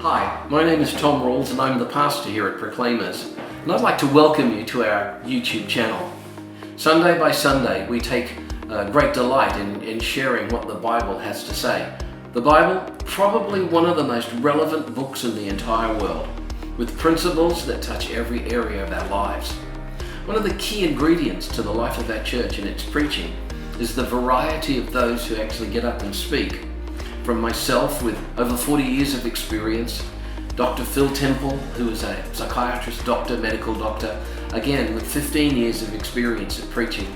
Hi, my name is Tom Rawls and I'm the pastor here at Proclaimers, and I'd like to welcome you to our YouTube channel. Sunday by Sunday we take great delight in sharing what the Bible has to say. The Bible, probably one of the most relevant books in the entire world, with principles that touch every area of our lives. One of the key ingredients to the life of our church and its preaching is the variety of those who actually get up and speak. From myself with over 40 years of experience, Dr. Phil Temple, who is a psychiatrist, doctor, medical doctor, again with 15 years of experience at preaching.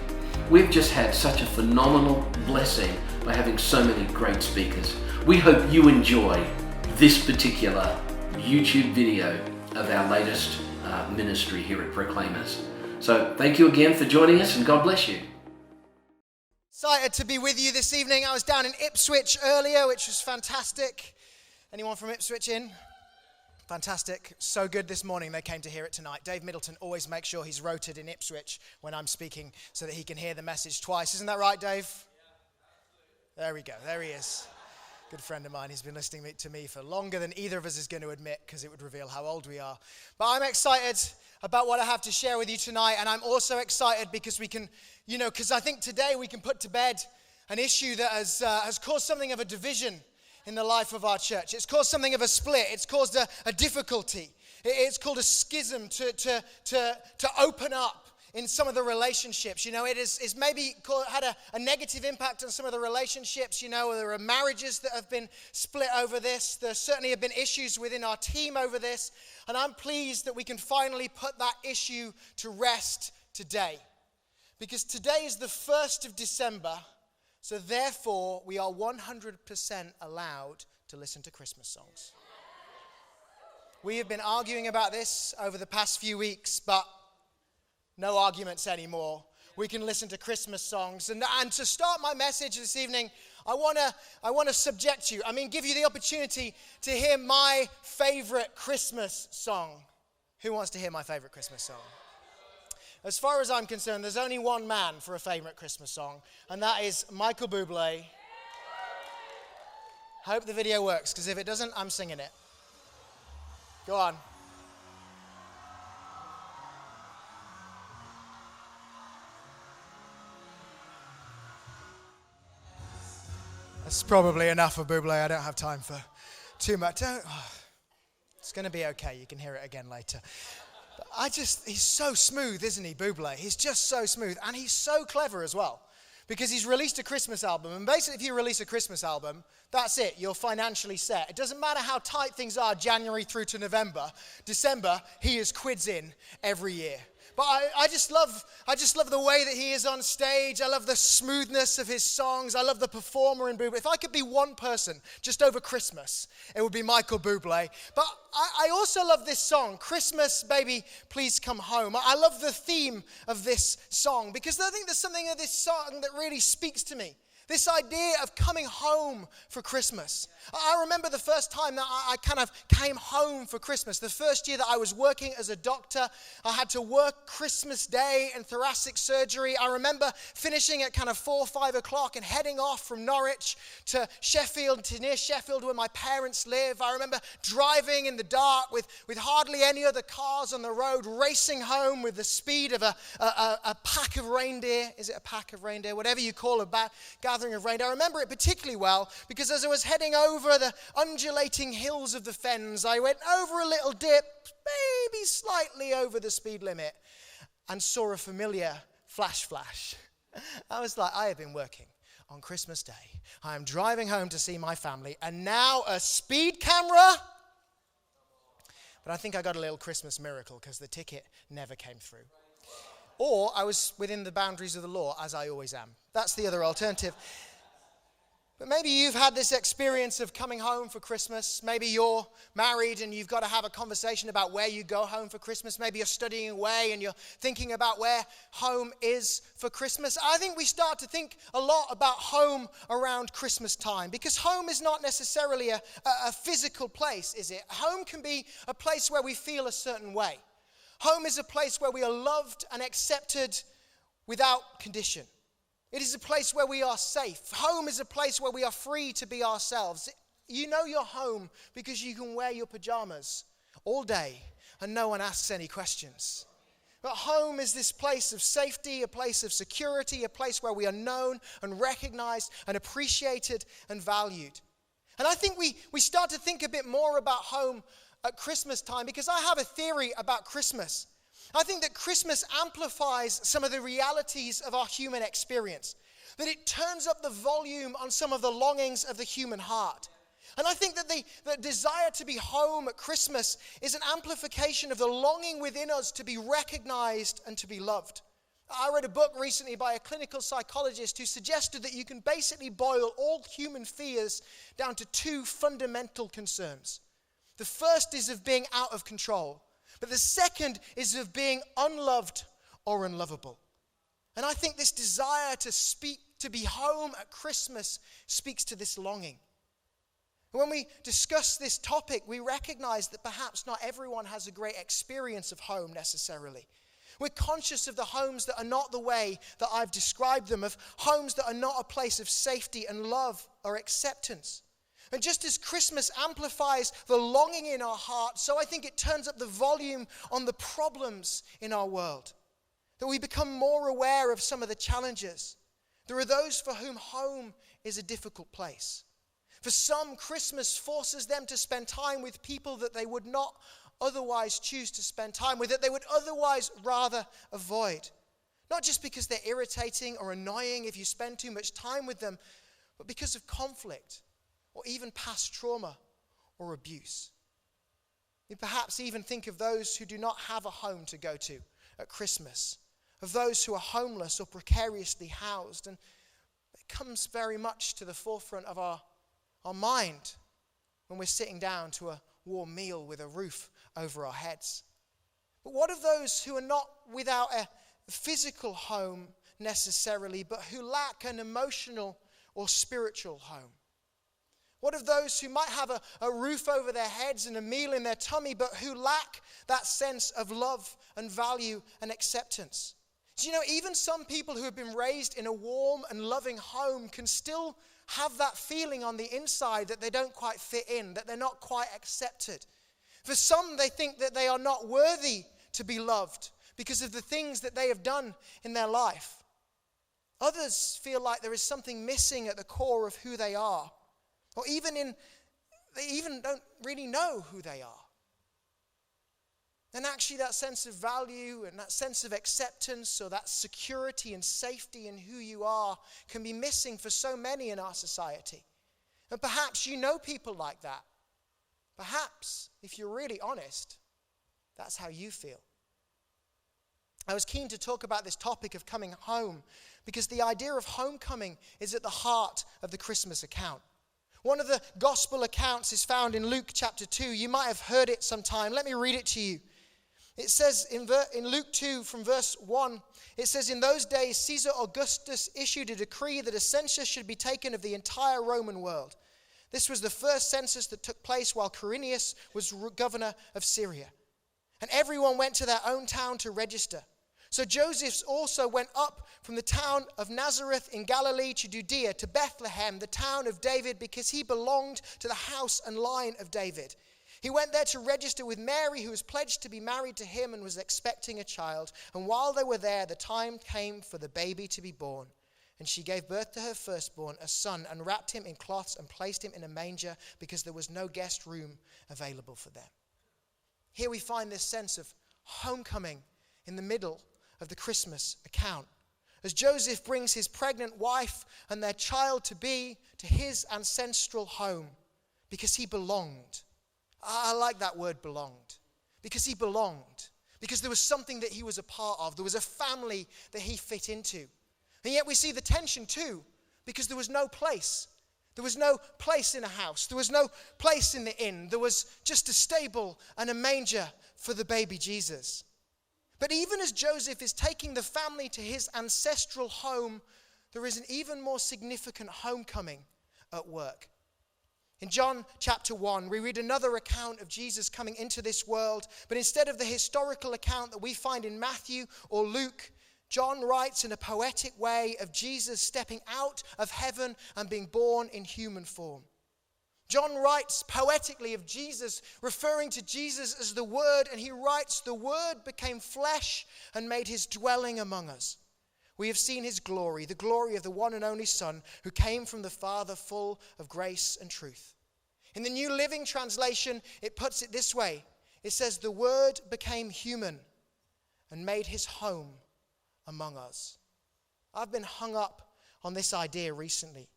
We've just had such a phenomenal blessing by having so many great speakers. We hope you enjoy this particular YouTube video of our latest ministry here at Proclaimers. So thank you again for joining us and God bless you. Excited to be with you this evening. I was down in Ipswich earlier, which was fantastic. Anyone from Ipswich in? Fantastic. So good this morning they came to hear it tonight. Dave Middleton always makes sure he's rotated in Ipswich when I'm speaking so that he can hear the message twice. Isn't that right, Dave? Yeah. There we go. There he is. Good friend of mine. He's been listening to me for longer than either of us is going to admit because it would reveal how old we are. But I'm excited about what I have to share with you tonight, and I'm also excited because we can, because I think today we can put to bed an issue that has caused something of a division in the life of our church. It's caused something of a split. It's caused a difficulty. It's called a schism to open up in some of the relationships. It's maybe had a negative impact on some of the relationships. There are marriages that have been split over this. There certainly have been issues within our team over this. And I'm pleased that we can finally put that issue to rest today. Because today is the 1st of December, so therefore we are 100% allowed to listen to Christmas songs. We have been arguing about this over the past few weeks, but no arguments anymore. We can listen to Christmas songs. And to start my message this evening, I want to subject you. Give you the opportunity to hear my favorite Christmas song. Who wants to hear my favorite Christmas song? As far as I'm concerned, there's only one man for a favorite Christmas song, and that is Michael Bublé. Hope the video works, because if it doesn't, I'm singing it. Go on. That's probably enough of Bublé. I don't have time for too much. It's going to be okay. You can hear it again later. But he's so smooth, isn't he, Bublé? He's just so smooth. And he's so clever as well. Because he's released a Christmas album. And basically, if you release a Christmas album, that's it. You're financially set. It doesn't matter how tight things are January through to November. December, he is quids in every year. But I just love the way that he is on stage. I love the smoothness of his songs. I love the performer in Bublé. If I could be one person just over Christmas, it would be Michael Bublé. But I also love this song, Christmas, Baby, Please Come Home. I love the theme of this song because I think there's something of this song that really speaks to me. This idea of coming home for Christmas. I remember the first time that I kind of came home for Christmas. The first year that I was working as a doctor, I had to work Christmas Day in thoracic surgery. I remember finishing at kind of 4 or 5 o'clock and heading off from Norwich to Sheffield, to near Sheffield where my parents live. I remember driving in the dark with hardly any other cars on the road, racing home with the speed of a pack of reindeer. Is it a pack of reindeer? Whatever you call a gathering of reindeer. I remember it particularly well because as I was heading over the undulating hills of the Fens, I went over a little dip, maybe slightly over the speed limit, and saw a familiar flash. I was like, I have been working on Christmas Day. I am driving home to see my family, and now a speed camera? But I think I got a little Christmas miracle because the ticket never came through. Or I was within the boundaries of the law, as I always am. That's the other alternative. But maybe you've had this experience of coming home for Christmas. Maybe you're married and you've got to have a conversation about where you go home for Christmas. Maybe you're studying away and you're thinking about where home is for Christmas. I think we start to think a lot about home around Christmas time because home is not necessarily a physical place, is it? Home can be a place where we feel a certain way. Home is a place where we are loved and accepted without condition. It is a place where we are safe. Home is a place where we are free to be ourselves. You know you're home because you can wear your pajamas all day and no one asks any questions. But home is this place of safety, a place of security, a place where we are known and recognized and appreciated and valued. And I think we start to think a bit more about home at Christmas time, because I have a theory about Christmas. I think that Christmas amplifies some of the realities of our human experience, that it turns up the volume on some of the longings of the human heart. And I think that the desire to be home at Christmas is an amplification of the longing within us to be recognized and to be loved. I read a book recently by a clinical psychologist who suggested that you can basically boil all human fears down to two fundamental concerns. The first is of being out of control, but the second is of being unloved or unlovable. And I think this desire to be home at Christmas speaks to this longing. When we discuss this topic, we recognize that perhaps not everyone has a great experience of home necessarily. We're conscious of the homes that are not the way that I've described them, of homes that are not a place of safety and love or acceptance. And just as Christmas amplifies the longing in our heart, so I think it turns up the volume on the problems in our world. That we become more aware of some of the challenges. There are those for whom home is a difficult place. For some, Christmas forces them to spend time with people that they would not otherwise choose to spend time with, that they would otherwise rather avoid. Not just because they're irritating or annoying if you spend too much time with them, but because of conflict or even past trauma or abuse. You perhaps even think of those who do not have a home to go to at Christmas, of those who are homeless or precariously housed, and it comes very much to the forefront of our mind when we're sitting down to a warm meal with a roof over our heads. But what of those who are not without a physical home necessarily, but who lack an emotional or spiritual home? What of those who might have a roof over their heads and a meal in their tummy, but who lack that sense of love and value and acceptance? So, even some people who have been raised in a warm and loving home can still have that feeling on the inside that they don't quite fit in, that they're not quite accepted. For some, they think that they are not worthy to be loved because of the things that they have done in their life. Others feel like there is something missing at the core of who they are. Or they even don't really know who they are. And actually that sense of value and that sense of acceptance or that security and safety in who you are can be missing for so many in our society. And perhaps you know people like that. Perhaps, if you're really honest, that's how you feel. I was keen to talk about this topic of coming home because the idea of homecoming is at the heart of the Christmas account. One of the gospel accounts is found in Luke chapter 2. You might have heard it sometime. Let me read it to you. It says in Luke 2 from verse 1, it says, "In those days Caesar Augustus issued a decree that a census should be taken of the entire Roman world. This was the first census that took place while Quirinius was governor of Syria. And everyone went to their own town to register. So Joseph also went up from the town of Nazareth in Galilee to Judea, to Bethlehem, the town of David, because he belonged to the house and line of David. He went there to register with Mary, who was pledged to be married to him and was expecting a child. And while they were there, the time came for the baby to be born. And she gave birth to her firstborn, a son, and wrapped him in cloths and placed him in a manger because there was no guest room available for them." Here we find this sense of homecoming in the middle of the Christmas account, as Joseph brings his pregnant wife and their child to be to his ancestral home because he belonged. I like that word belonged, because he belonged, because there was something that he was a part of. There was a family that he fit into. And yet we see the tension too, because there was no place. There was no place in a house. There was no place in the inn. There was just a stable and a manger for the baby Jesus. But even as Joseph is taking the family to his ancestral home, there is an even more significant homecoming at work. In John chapter 1, we read another account of Jesus coming into this world, but instead of the historical account that we find in Matthew or Luke, John writes in a poetic way of Jesus stepping out of heaven and being born in human form. John writes poetically of Jesus, referring to Jesus as the Word, and he writes, "The Word became flesh and made his dwelling among us. We have seen his glory, the glory of the one and only Son, who came from the Father, full of grace and truth." In the New Living Translation, it puts it this way. It says, "The Word became human and made his home among us." I've been hung up on this idea recently,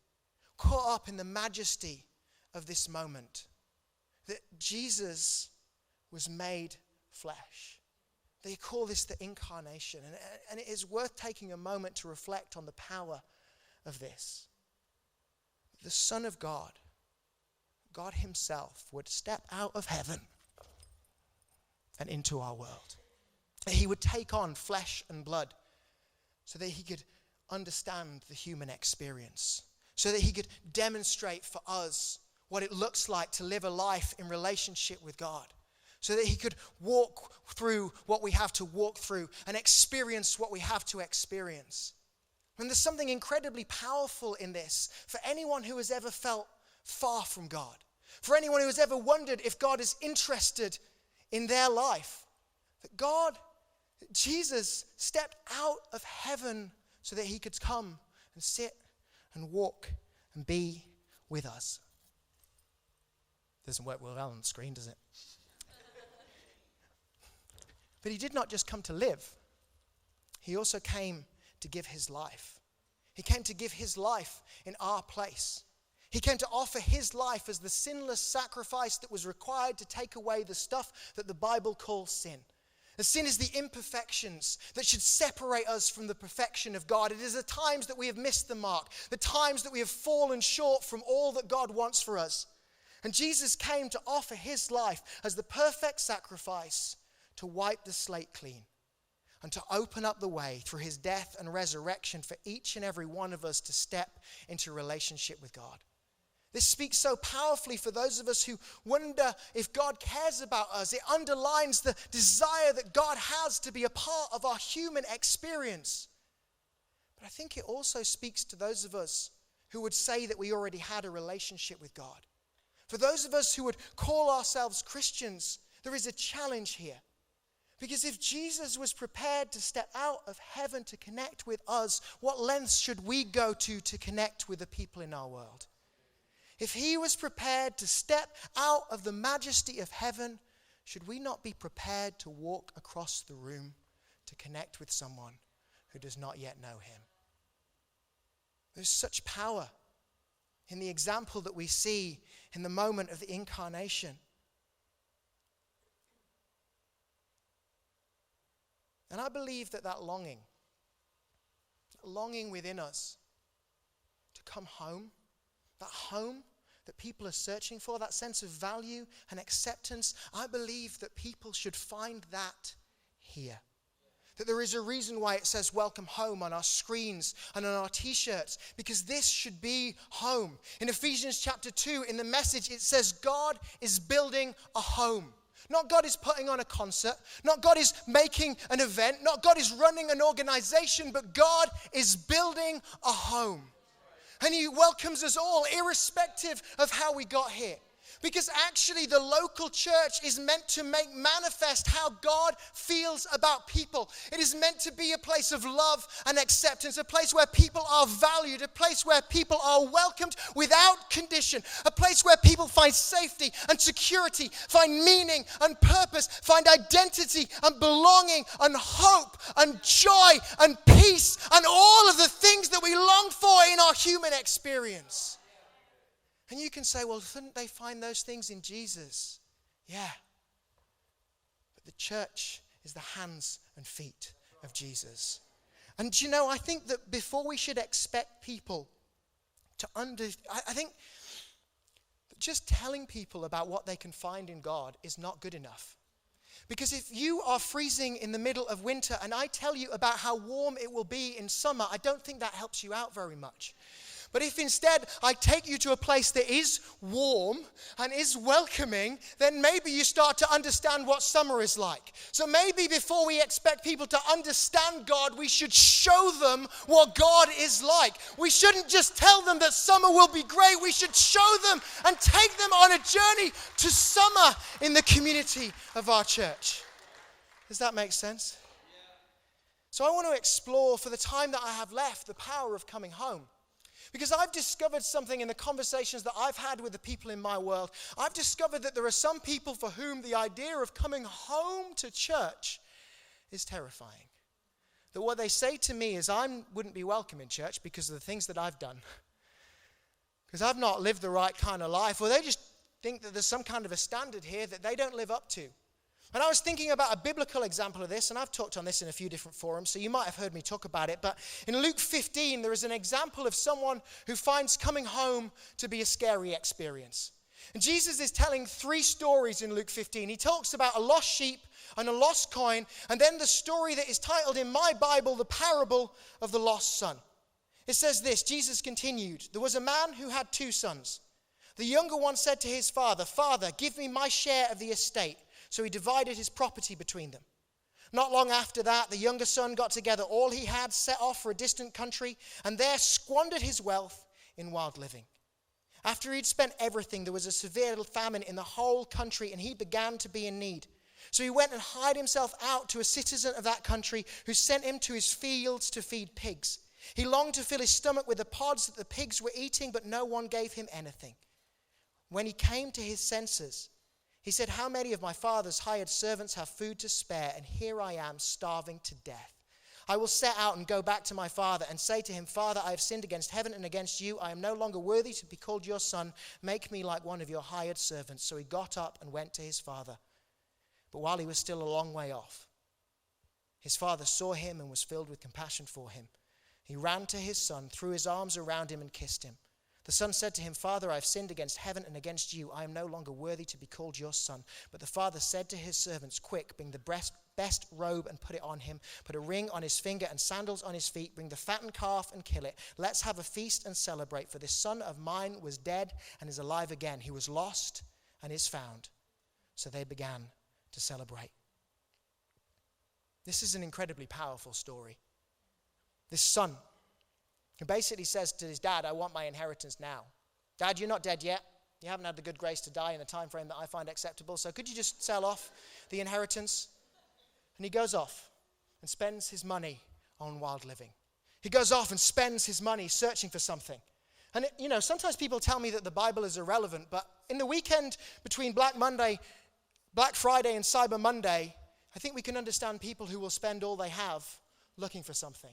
caught up in the majesty of this moment, that Jesus was made flesh. They call this the incarnation, and it is worth taking a moment to reflect on the power of this. The Son of God, God himself, would step out of heaven and into our world. He would take on flesh and blood so that he could understand the human experience, so that he could demonstrate for us what it looks like to live a life in relationship with God, so that he could walk through what we have to walk through and experience what we have to experience. And there's something incredibly powerful in this for anyone who has ever felt far from God, for anyone who has ever wondered if God is interested in their life, that Jesus stepped out of heaven so that he could come and sit and walk and be with us. Doesn't work well on the screen, does it? But he did not just come to live. He also came to give his life. He came to give his life in our place. He came to offer his life as the sinless sacrifice that was required to take away the stuff that the Bible calls sin. The sin is the imperfections that should separate us from the perfection of God. It is the times that we have missed the mark, the times that we have fallen short from all that God wants for us. And Jesus came to offer his life as the perfect sacrifice to wipe the slate clean and to open up the way through his death and resurrection for each and every one of us to step into relationship with God. This speaks so powerfully for those of us who wonder if God cares about us. It underlines the desire that God has to be a part of our human experience. But I think it also speaks to those of us who would say that we already had a relationship with God. For those of us who would call ourselves Christians, there is a challenge here. Because if Jesus was prepared to step out of heaven to connect with us, what lengths should we go to connect with the people in our world? If he was prepared to step out of the majesty of heaven, should we not be prepared to walk across the room to connect with someone who does not yet know him? There's such power in the example that we see in the moment of the incarnation. And I believe that longing within us to come home, that home that people are searching for, that sense of value and acceptance, I believe that people should find that here. That there is a reason why it says welcome home on our screens and on our t-shirts, because this should be home. In Ephesians chapter 2, in the Message, it says God is building a home. Not God is putting on a concert, not God is making an event, not God is running an organization, but God is building a home. And he welcomes us all, irrespective of how we got here. Because actually the local church is meant to make manifest how God feels about people. It is meant to be a place of love and acceptance, a place where people are valued, a place where people are welcomed without condition, a place where people find safety and security, find meaning and purpose, find identity and belonging and hope and joy and peace and all of the things that we long for in our human experience. And you can say, well, couldn't they find those things in Jesus? Yeah. But the church is the hands and feet of Jesus. And you know, I think that before we should expect people to I think that just telling people about what they can find in God is not good enough. Because if you are freezing in the middle of winter and I tell you about how warm it will be in summer, I don't think that helps you out very much. But if instead I take you to a place that is warm and is welcoming, then maybe you start to understand what summer is like. So maybe before we expect people to understand God, we should show them what God is like. We shouldn't just tell them that summer will be great. We should show them and take them on a journey to summer in the community of our church. Does that make sense? So I want to explore, for the time that I have left, the power of coming home. Because I've discovered something in the conversations that I've had with the people in my world. I've discovered that there are some people for whom the idea of coming home to church is terrifying. That what they say to me is, I wouldn't be welcome in church because of the things that I've done. Because I've not lived the right kind of life. Or they just think that there's some kind of a standard here that they don't live up to. And I was thinking about a biblical example of this, and I've talked on this in a few different forums, so you might have heard me talk about it. But in Luke 15, there is an example of someone who finds coming home to be a scary experience. And Jesus is telling 3 stories in Luke 15. He talks about a lost sheep and a lost coin, and then the story that is titled in my Bible, the parable of the lost son. It says this, Jesus continued, there was a man who had 2 sons. The younger one said to his father, Father, give me my share of the estate. So he divided his property between them. Not long after that, the younger son got together all he had, set off for a distant country, and there squandered his wealth in wild living. After he'd spent everything, there was a severe famine in the whole country, and he began to be in need. So he went and hired himself out to a citizen of that country who sent him to his fields to feed pigs. He longed to fill his stomach with the pods that the pigs were eating, but no one gave him anything. When he came to his senses, he said, how many of my father's hired servants have food to spare, and here I am starving to death? I will set out and go back to my father and say to him, Father, I have sinned against heaven and against you. I am no longer worthy to be called your son. Make me like one of your hired servants. So he got up and went to his father. But while he was still a long way off, his father saw him and was filled with compassion for him. He ran to his son, threw his arms around him and kissed him. The son said to him, Father, I have sinned against heaven and against you. I am no longer worthy to be called your son. But the father said to his servants, quick, bring the best robe and put it on him. Put a ring on his finger and sandals on his feet. Bring the fattened calf and kill it. Let's have a feast and celebrate. For this son of mine was dead and is alive again. He was lost and is found. So they began to celebrate. This is an incredibly powerful story. This son, he basically says to his dad, I want my inheritance now. Dad, you're not dead yet. You haven't had the good grace to die in the time frame that I find acceptable. So could you just sell off the inheritance? And he goes off and spends his money on wild living. He goes off and spends his money searching for something. And sometimes people tell me that the Bible is irrelevant, but in the weekend between Black Friday and Cyber Monday, I think we can understand people who will spend all they have looking for something.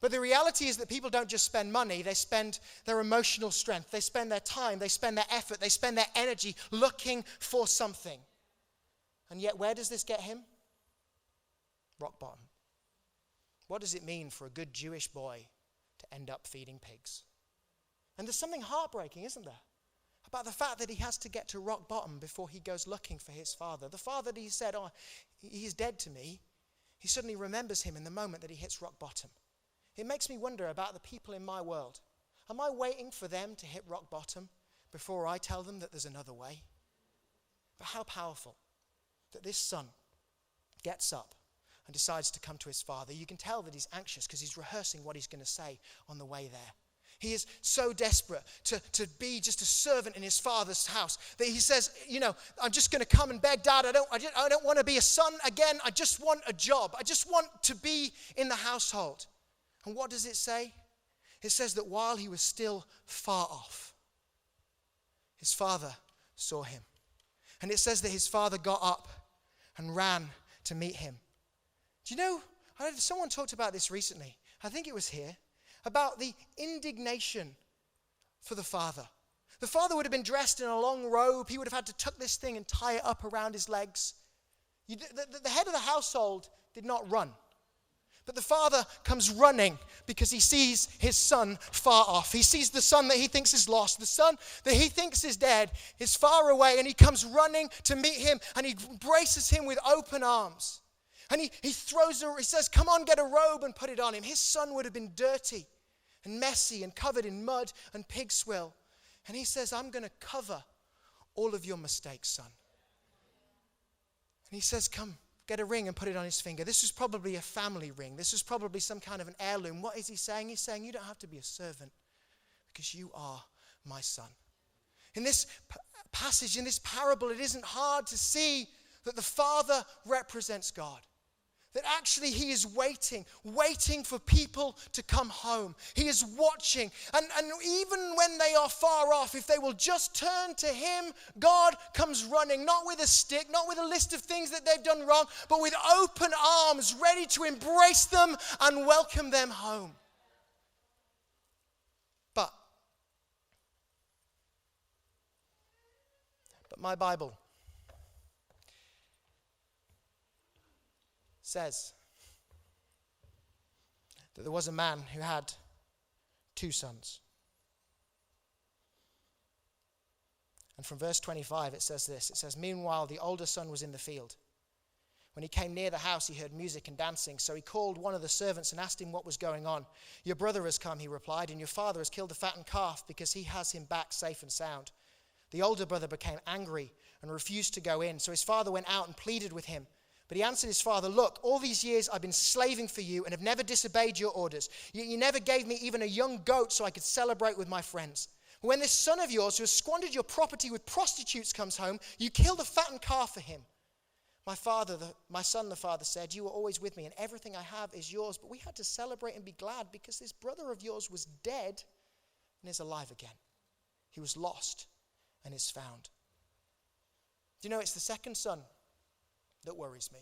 But the reality is that people don't just spend money, they spend their emotional strength, they spend their time, they spend their effort, they spend their energy looking for something. And yet, where does this get him? Rock bottom. What does it mean for a good Jewish boy to end up feeding pigs? And there's something heartbreaking, isn't there, about the fact that he has to get to rock bottom before he goes looking for his father. The father that he said, he's dead to me, he suddenly remembers him in the moment that he hits rock bottom. It makes me wonder about the people in my world. Am I waiting for them to hit rock bottom before I tell them that there's another way? But how powerful that this son gets up and decides to come to his father. You can tell that he's anxious because he's rehearsing what he's going to say on the way there. He is so desperate to be just a servant in his father's house that he says, I'm just going to come and beg, Dad. I don't want to be a son again. I just want a job. I just want to be in the household. And what does it say? It says that while he was still far off, his father saw him. And it says that his father got up and ran to meet him. Do you know, someone talked about this recently. I think it was here. About the indignation for the father. The father would have been dressed in a long robe. He would have had to tuck this thing and tie it up around his legs. The head of the household did not run. But the father comes running because he sees his son far off. He sees the son that he thinks is lost. The son that he thinks is dead is far away, and he comes running to meet him, and he embraces him with open arms. And he says, come on, get a robe and put it on him. His son would have been dirty. and messy and covered in mud and pig swill. And he says, I'm going to cover all of your mistakes, son. And he says, come, get a ring and put it on his finger. This was probably a family ring. This was probably some kind of an heirloom. What is he saying? He's saying, you don't have to be a servant because you are my son. In this passage, in this parable, it isn't hard to see that the Father represents God. That actually he is waiting for people to come home. He is watching. And even when they are far off, if they will just turn to him, God comes running, not with a stick, not with a list of things that they've done wrong, but with open arms, ready to embrace them and welcome them home. But my Bible says that there was a man who had 2 sons. And from verse 25 it says this. It says, meanwhile the older son was in the field. When he came near the house, he heard music and dancing. So he called one of the servants and asked him what was going on. Your brother has come, he replied, and your father has killed the fattened calf because he has him back safe and sound. The older brother became angry and refused to go in. So his father went out and pleaded with him. But he answered his father, look, all these years I've been slaving for you and have never disobeyed your orders. You never gave me even a young goat so I could celebrate with my friends. When this son of yours who has squandered your property with prostitutes comes home, you kill the fattened calf for him. My son, the father said, you were always with me and everything I have is yours. But we had to celebrate and be glad because this brother of yours was dead and is alive again. He was lost and is found. Do you know it's the second son that worries me?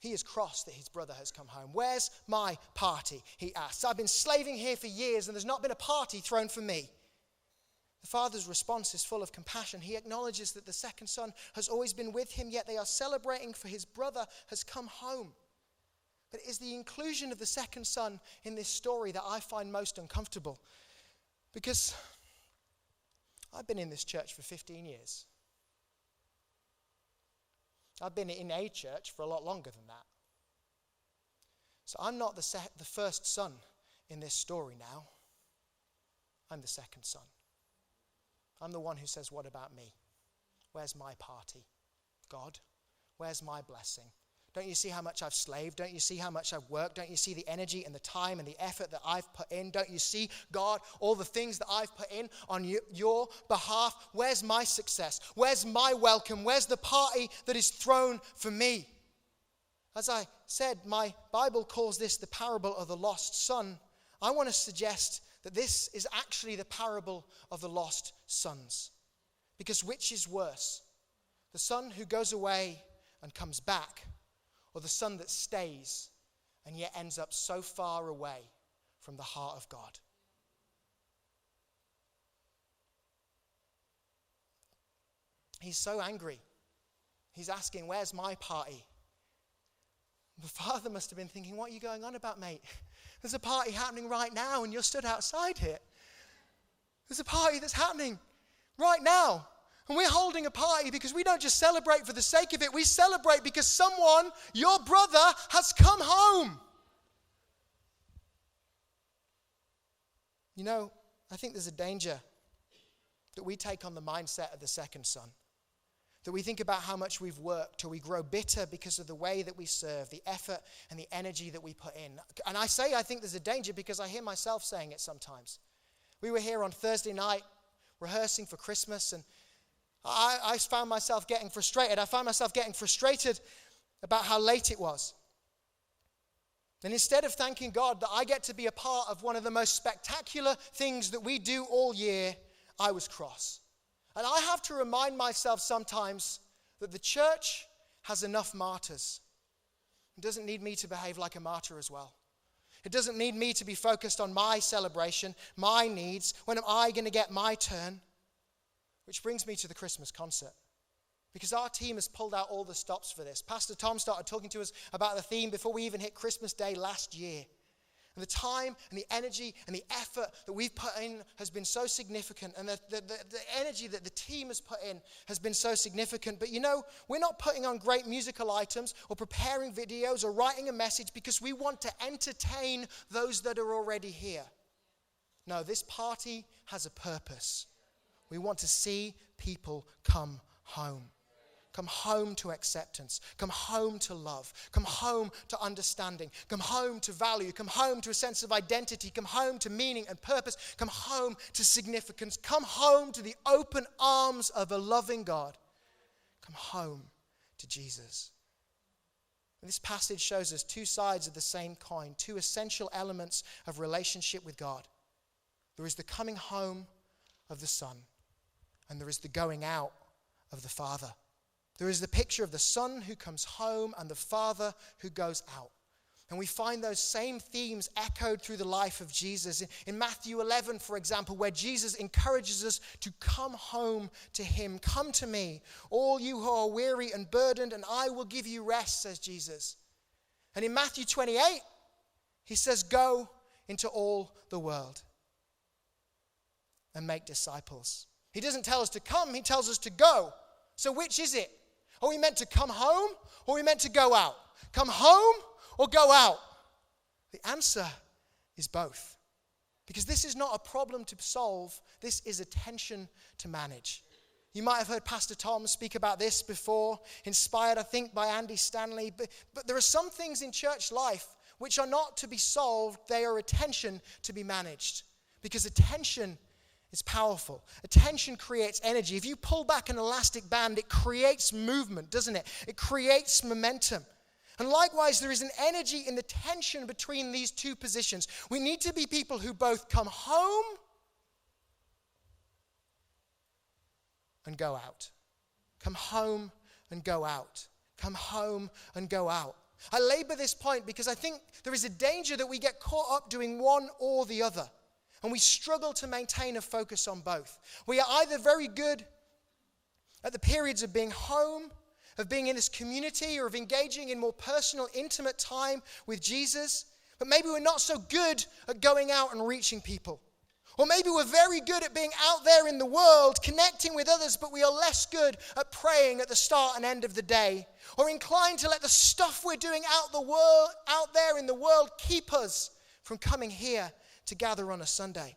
He is cross that his brother has come home. Where's my party? He asks. I've been slaving here for years and there's not been a party thrown for me. The father's response is full of compassion. He acknowledges that the second son has always been with him, yet they are celebrating for his brother has come home. But it is the inclusion of the second son in this story that I find most uncomfortable. Because I've been in this church for 15 years. I've been in a church for a lot longer than that. So I'm not the first son in this story now. I'm the second son. I'm the one who says, what about me? Where's my party? God, where's my blessing? Don't you see how much I've slaved? Don't you see how much I've worked? Don't you see the energy and the time and the effort that I've put in? Don't you see, God, all the things that I've put in on your behalf? Where's my success? Where's my welcome? Where's the party that is thrown for me? As I said, my Bible calls this the parable of the lost son. I want to suggest that this is actually the parable of the lost sons. Because which is worse? The son who goes away and comes back, or the son that stays and yet ends up so far away from the heart of God? He's so angry. He's asking, where's my party? The father must have been thinking, what are you going on about, mate? There's a party happening right now and you're stood outside here. There's a party that's happening right now. And we're holding a party because we don't just celebrate for the sake of it. We celebrate because someone, your brother, has come home. You know, I think there's a danger that we take on the mindset of the second son. That we think about how much we've worked, or we grow bitter because of the way that we serve, the effort and the energy that we put in. And I say I think there's a danger because I hear myself saying it sometimes. We were here on Thursday night rehearsing for Christmas, and I found myself getting frustrated. I found myself getting frustrated about how late it was. And instead of thanking God that I get to be a part of one of the most spectacular things that we do all year, I was cross. And I have to remind myself sometimes that the church has enough martyrs. It doesn't need me to behave like a martyr as well. It doesn't need me to be focused on my celebration, my needs. When am I going to get my turn? Which brings me to the Christmas concert. Because our team has pulled out all the stops for this. Pastor Tom started talking to us about the theme before we even hit Christmas Day last year. And the time and the energy and the effort that we've put in has been so significant. And the energy that the team has put in has been so significant. But we're not putting on great musical items or preparing videos or writing a message because we want to entertain those that are already here. No, this party has a purpose. We want to see people come home. Come home to acceptance. Come home to love. Come home to understanding. Come home to value. Come home to a sense of identity. Come home to meaning and purpose. Come home to significance. Come home to the open arms of a loving God. Come home to Jesus. And this passage shows us two sides of the same coin, two essential elements of relationship with God. There is the coming home of the Son, and there is the going out of the Father. There is the picture of the Son who comes home and the Father who goes out. And we find those same themes echoed through the life of Jesus. In Matthew 11, for example, where Jesus encourages us to come home to him. Come to me, all you who are weary and burdened, and I will give you rest, says Jesus. And in Matthew 28, he says, go into all the world and make disciples. He doesn't tell us to come, he tells us to go. So which is it? Are we meant to come home or are we meant to go out? Come home or go out? The answer is both. Because this is not a problem to solve, this is a tension to manage. You might have heard Pastor Tom speak about this before, inspired, I think, by Andy Stanley. But there are some things in church life which are not to be solved, they are a tension to be managed. Because a tension is powerful. Attention creates energy. If you pull back an elastic band, it creates movement, doesn't it? It creates momentum. And likewise, there is an energy in the tension between these two positions. We need to be people who both come home and go out. Come home and go out. Come home and go out. I labor this point because I think there is a danger that we get caught up doing one or the other. And we struggle to maintain a focus on both. We are either very good at the periods of being home, of being in this community, or of engaging in more personal, intimate time with Jesus, but maybe we're not so good at going out and reaching people. Or maybe we're very good at being out there in the world, connecting with others, but we are less good at praying at the start and end of the day, or inclined to let the stuff we're doing out there in the world keep us from coming here to gather on a Sunday.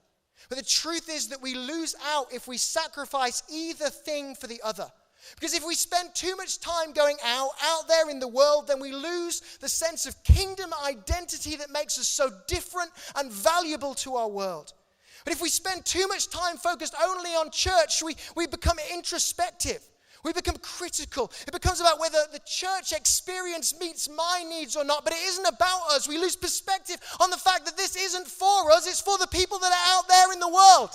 But the truth is that we lose out if we sacrifice either thing for the other. Because if we spend too much time going out there in the world, then we lose the sense of kingdom identity that makes us so different and valuable to our world. But if we spend too much time focused only on church, we become introspective. We become critical. It becomes about whether the church experience meets my needs or not, but it isn't about us. We lose perspective on the fact that this isn't for us, it's for the people that are out there in the world.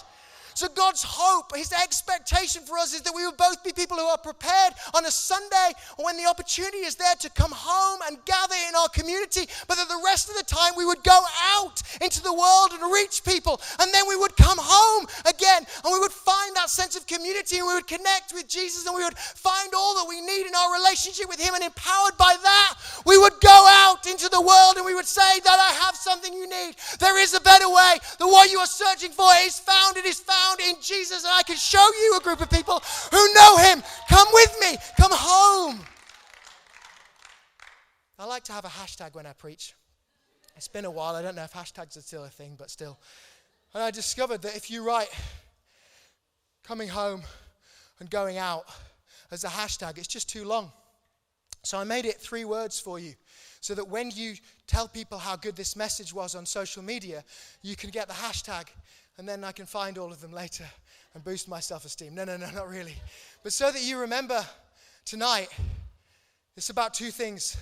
So God's hope, his expectation for us is that we will both be people who are prepared on a Sunday when the opportunity is there to come home and gather in our community, but that the rest of the time we would go out into the world and reach people, and then we would come home again and we would find that sense of community and we would connect with Jesus and we would find all that we need in our relationship with him, and empowered by that we would go out into the world and we would say that I have something you need. There is a better way. The what you are searching for is found. It is found in Jesus, and I can show you a group of people who know him. Come with me. Come home. I like to have a hashtag when I preach. It's been a while. I don't know if hashtags are still a thing, but still. And I discovered that if you write coming home and going out as a hashtag, it's just too long. So I made it 3 words for you, so that when you tell people how good this message was on social media, you can get the hashtag, and then I can find all of them later and boost my self-esteem. No, not really. But so that you remember tonight, it's about 2 things.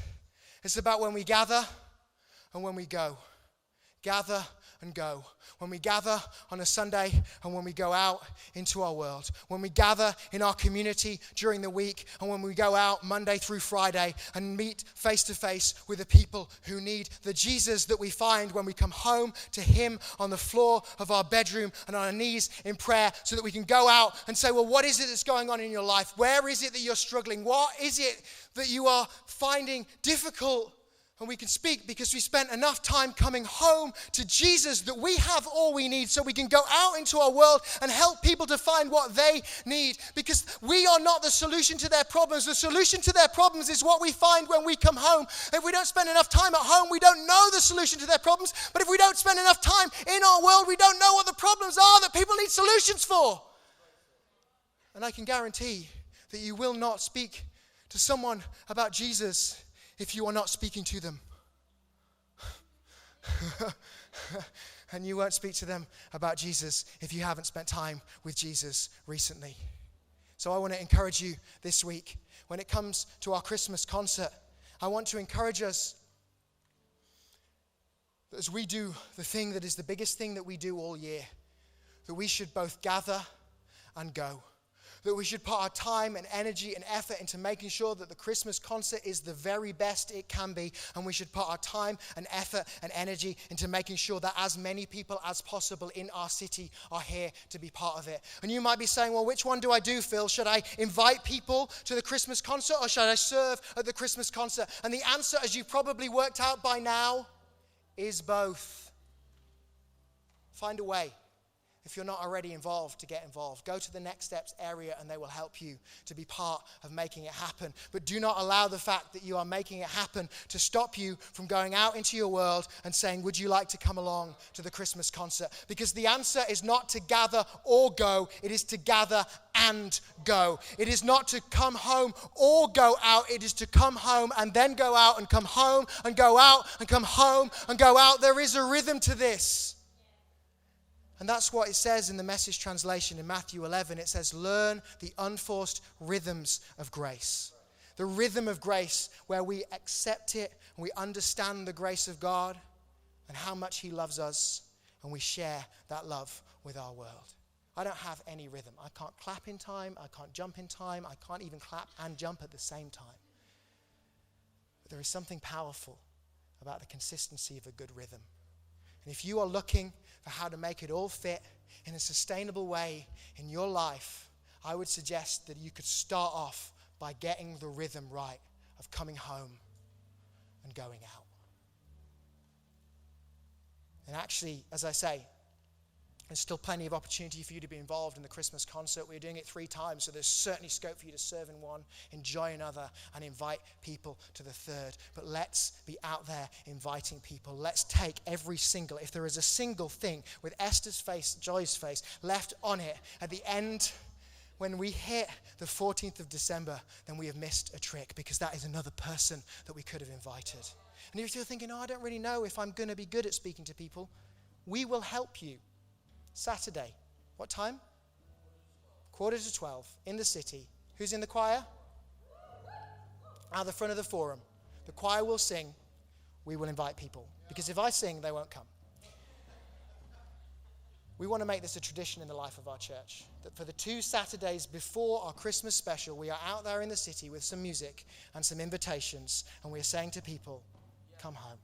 It's about when we gather and when we go. Gather and go. When we gather on a Sunday and when we go out into our world. When we gather in our community during the week and when we go out Monday through Friday and meet face to face with the people who need the Jesus that we find when we come home to him on the floor of our bedroom and on our knees in prayer, so that we can go out and say, well, what is it that's going on in your life? Where is it that you're struggling? What is it that you are finding difficult? And we can speak because we spent enough time coming home to Jesus that we have all we need so we can go out into our world and help people to find what they need. Because we are not the solution to their problems. The solution to their problems is what we find when we come home. If we don't spend enough time at home, we don't know the solution to their problems. But if we don't spend enough time in our world, we don't know what the problems are that people need solutions for. And I can guarantee that you will not speak to someone about Jesus if you are not speaking to them. And you won't speak to them about Jesus if you haven't spent time with Jesus recently. So I want to encourage you this week, when it comes to our Christmas concert, I want to encourage us that as we do the thing that is the biggest thing that we do all year, that we should both gather and go. That we should put our time and energy and effort into making sure that the Christmas concert is the very best it can be. And we should put our time and effort and energy into making sure that as many people as possible in our city are here to be part of it. And you might be saying, well, which one do I do, Phil? Should I invite people to the Christmas concert or should I serve at the Christmas concert? And the answer, as you've probably worked out by now, is both. Find a way. If you're not already involved, to get involved. Go to the Next Steps area and they will help you to be part of making it happen. But do not allow the fact that you are making it happen to stop you from going out into your world and saying, would you like to come along to the Christmas concert? Because the answer is not to gather or go. It is to gather and go. It is not to come home or go out. It is to come home and then go out and come home and go out and come home and go out. There is a rhythm to this. And that's what it says in the Message translation in Matthew 11. It says, learn the unforced rhythms of grace. The rhythm of grace where we accept it and we understand the grace of God and how much he loves us, and we share that love with our world. I don't have any rhythm. I can't clap in time. I can't jump in time. I can't even clap and jump at the same time. But there is something powerful about the consistency of a good rhythm. And if you are looking for how to make it all fit in a sustainable way in your life, I would suggest that you could start off by getting the rhythm right of coming home and going out. And actually, as I say, there's still plenty of opportunity for you to be involved in the Christmas concert. We're doing it 3 times, so there's certainly scope for you to serve in one, enjoy another, and invite people to the third. But let's be out there inviting people. Let's take every single, if there is a single thing with Esther's face, Joy's face, left on it at the end, when we hit the 14th of December, then we have missed a trick, because that is another person that we could have invited. And if you're thinking, I don't really know if I'm going to be good at speaking to people, we will help you. Saturday. What time? 11:45 in the city. Who's in the choir? At the front of the forum. The choir will sing. We will invite people. Because if I sing, they won't come. We want to make this a tradition in the life of our church. That for the 2 Saturdays before our Christmas special, we are out there in the city with some music and some invitations. And we are saying to people, come home.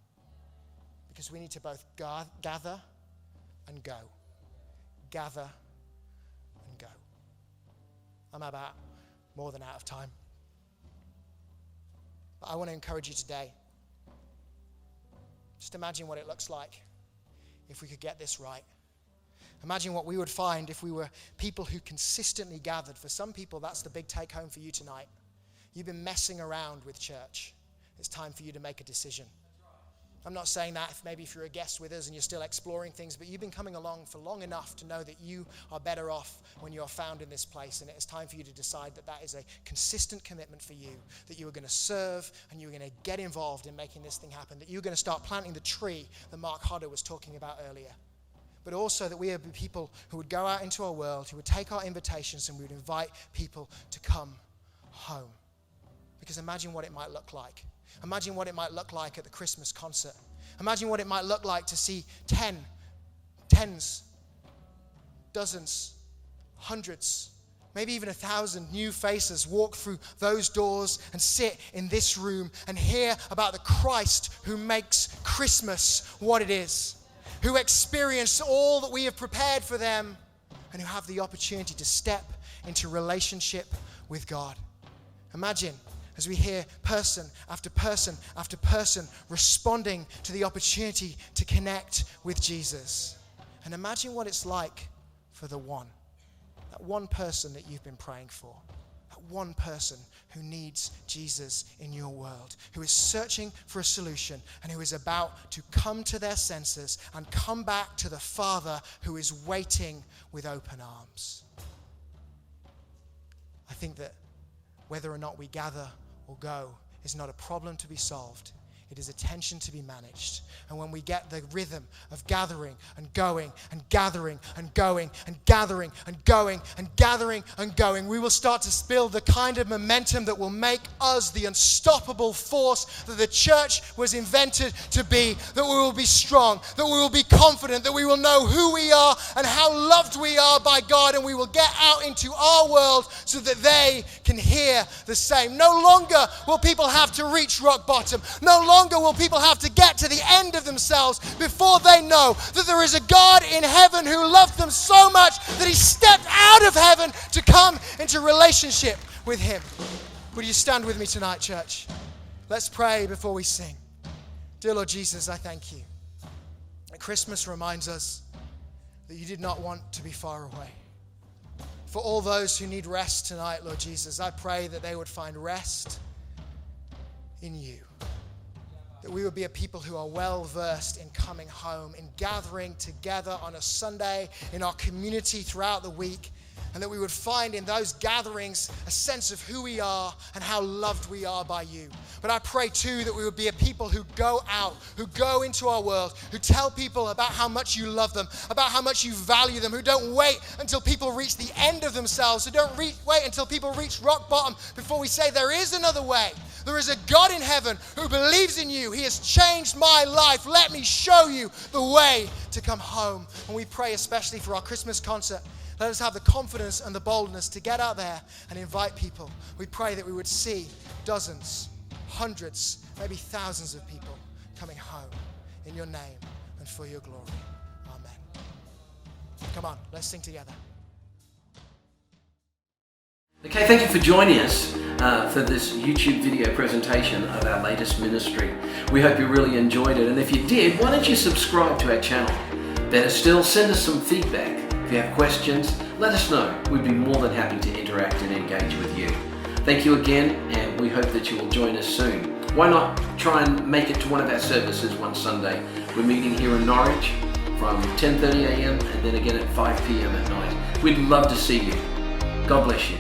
Because we need to both gather and go. Gather and go. I'm about more than out of time. But I want to encourage you today. Just imagine what it looks like if we could get this right. Imagine what we would find if we were people who consistently gathered. For some people, that's the big take home for you tonight. You've been messing around with church. It's time for you to make a decision. I'm not saying that if you're a guest with us and you're still exploring things, but you've been coming along for long enough to know that you are better off when you are found in this place. And it is time for you to decide that that is a consistent commitment for you, that you are going to serve and you're going to get involved in making this thing happen, that you're going to start planting the tree that Mark Hodder was talking about earlier. But also that we would be people who would go out into our world, who would take our invitations and we would invite people to come home. Because imagine what it might look like. Imagine what it might look like at the Christmas concert. Imagine what it might look like to see tens, dozens, hundreds, maybe even 1,000 new faces walk through those doors and sit in this room and hear about the Christ who makes Christmas what it is, who experienced all that we have prepared for them, and who have the opportunity to step into relationship with God. Imagine as we hear person after person after person responding to the opportunity to connect with Jesus. And imagine what it's like for that one person that you've been praying for, that one person who needs Jesus in your world, who is searching for a solution and who is about to come to their senses and come back to the Father who is waiting with open arms. I think that whether or not we gather or go is not a problem to be solved. It is a tension to be managed. And when we get the rhythm of gathering and going and gathering and going and gathering and going and gathering and going, we will start to build the kind of momentum that will make us the unstoppable force that the church was invented to be, that we will be strong, that we will be confident, that we will know who we are and how loved we are by God, and we will get out into our world so that they can hear the same. No longer will people have to reach rock bottom. No longer will people have to get to the end of themselves before they know that there is a God in heaven who loved them so much that he stepped out of heaven to come into relationship with him. Would you stand with me tonight, church? Let's pray before we sing. Dear Lord Jesus, I thank you. Christmas reminds us that you did not want to be far away. For all those who need rest tonight, Lord Jesus, I pray that they would find rest in you. That we would be a people who are well versed in coming home, in gathering together on a Sunday, in our community throughout the week, and that we would find in those gatherings a sense of who we are and how loved we are by you. But I pray too that we would be a people who go out, who go into our world, who tell people about how much you love them, about how much you value them, who don't wait until people reach the end of themselves, who don't wait until people reach rock bottom before we say there is another way. There is a God in heaven who believes in you. He has changed my life. Let me show you the way to come home. And we pray especially for our Christmas concert. Let us have the confidence and the boldness to get out there and invite people. We pray that we would see dozens, hundreds, maybe thousands of people coming home in your name and for your glory. Amen. Come on, let's sing together. Okay, thank you for joining us for this YouTube video presentation of our latest ministry. We hope you really enjoyed it, and if you did, why don't you subscribe to our channel? Better still, send us some feedback. If you have questions, let us know. We'd be more than happy to interact and engage with you. Thank you again, and we hope that you will join us soon. Why not try and make it to one of our services one Sunday? We're meeting here in Norwich from 10:30 a.m. and then again at 5 p.m. at night. We'd love to see you. God bless you.